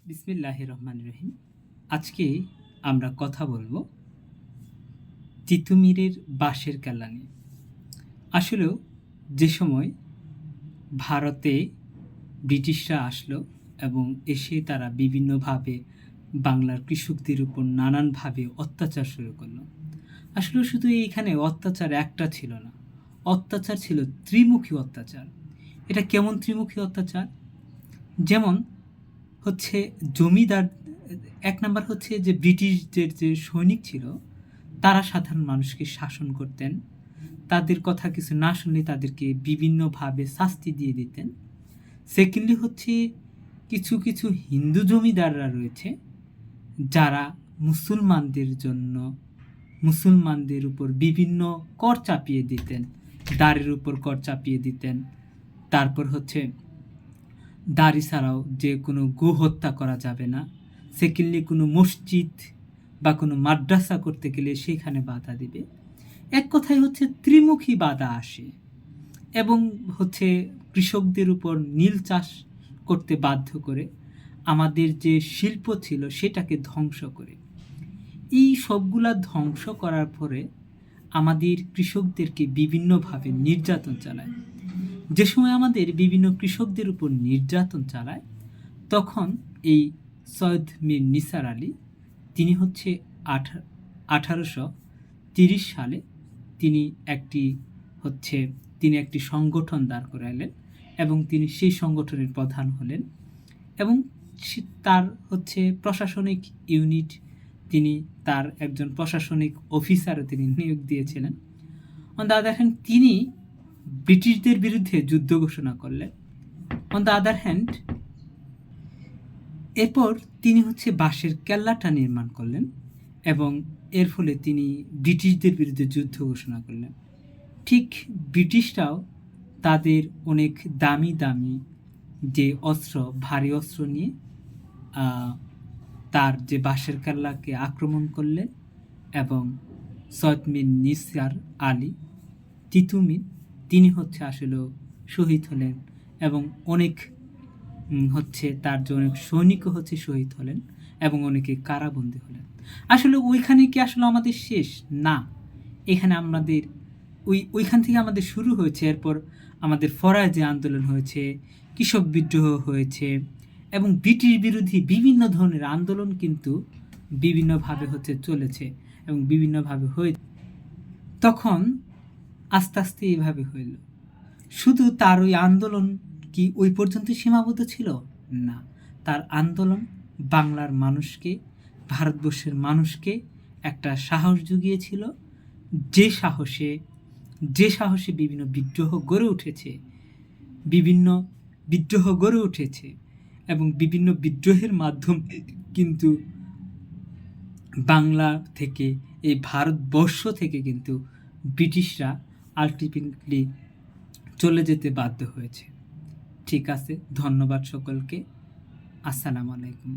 বিসমিল্লাহির রহমানির রহিম। আজকে আমরা কথা বলবো তিতুমিরের বাঁশের কেল্লা নিয়ে। আসলেও যে সময় ভারতে ব্রিটিশরা আসলো এবং এসে তারা বিভিন্নভাবে বাংলার কৃষকদের উপর নানানভাবে অত্যাচার শুরু করলো। আসলে শুধু এইখানে অত্যাচার একটা ছিল না, অত্যাচার ছিল ত্রিমুখী অত্যাচার। এটা কেমন ত্রিমুখী অত্যাচার? যেমন হচ্ছে জমিদার, এক নাম্বার হচ্ছে যে ব্রিটিশদের যে সৈনিক ছিল তারা সাধারণ মানুষকে শাসন করতেন, তাদের কথা কিছু না শুনলে তাদেরকে বিভিন্নভাবে শাস্তি দিয়ে দিতেন। সেকেন্ডলি হচ্ছে কিছু কিছু হিন্দু জমিদাররা রয়েছে যারা মুসলমানদের উপর বিভিন্ন কর চাপিয়ে দিতেন, দাড়ির উপর কর চাপিয়ে দিতেন। তারপর হচ্ছে দাড়ি ছাড়াও যে কোনো গো হত্যা করা যাবে না। সেকেন্ডলি কোনো মসজিদ বা কোনো মাদ্রাসা করতে গেলে সেখানে বাধা দিবে। এক কথায় হচ্ছে ত্রিমুখী বাধা আসে এবং হচ্ছে কৃষকদের উপর নীল চাষ করতে বাধ্য করে, আমাদের যে শিল্প ছিল সেটাকে ধ্বংস করে। এই সবগুলা ধ্বংস করার পরে আমাদের কৃষকদেরকে বিভিন্নভাবে নির্যাতন চালায়। যে সময় আমাদের বিভিন্ন কৃষকদের উপর নির্যাতন চালায় তখন এই সৈয়দ মীর নিসার আলী তিনি হচ্ছে 1830 সালে তিনি একটি সংগঠন দাঁড় করাইলেন এবং তিনি সেই সংগঠনের প্রধান হলেন এবং তার হচ্ছে প্রশাসনিক ইউনিট, তিনি তার একজন প্রশাসনিক অফিসারও তিনি নিয়োগ দিয়েছিলেন। অন দ্য আদার হ্যান্ড তিনি ব্রিটিশদের বিরুদ্ধে যুদ্ধ ঘোষণা করলেন। অন দ্য আদার হ্যান্ড এরপর তিনি হচ্ছে বাঁশের কেল্লাটা নির্মাণ করলেন এবং এর ফলে তিনি ব্রিটিশদের বিরুদ্ধে যুদ্ধ ঘোষণা করলেন। ঠিক ব্রিটিশরাও তাদের অনেক দামি দামি যে ভারী অস্ত্র নিয়ে তার যে বাঁশের কেল্লাকে আক্রমণ করলেন এবং সৈয়দ মীর নিসার আলী তিতুমির তিনি হচ্ছে আসলে শহীদ হলেন এবং অনেক হচ্ছে তার যে অনেক সৈনিকও হচ্ছে শহীদ হলেন এবং অনেকে কারাবন্দী হলেন। আসলে ওইখানে কি আসলে আমাদের শেষ না, এখানে আমাদের ওইখান থেকে আমাদের শুরু হয়েছে। এরপর আমাদের ফরাজি আন্দোলন হয়েছে, কৃষক বিদ্রোহ হয়েছে এবং ব্রিটিশ বিরোধী বিভিন্ন ধরনের আন্দোলন কিন্তু বিভিন্নভাবে হচ্ছে চলেছে এবং বিভিন্নভাবে হয়েছে। তখন আস্তে আস্তে এইভাবে হইল। শুধু তার ওই আন্দোলন কি ওই পর্যন্ত সীমাবদ্ধ ছিল? না, তার আন্দোলন বাংলার মানুষকে, ভারতবর্ষের মানুষকে একটা সাহস জুগিয়েছিল, যে সাহসে বিভিন্ন বিদ্রোহ গড়ে উঠেছে এবং বিভিন্ন বিদ্রোহের মাধ্যমে কিন্তু বাংলা থেকে, এই ভারতবর্ষ থেকে কিন্তু ব্রিটিশরা আলটিমেটলি চলে যেতে বাধ্য হয়েছে। ঠিক আছে, ধন্যবাদ সকলকে। আসসালামু আলাইকুম।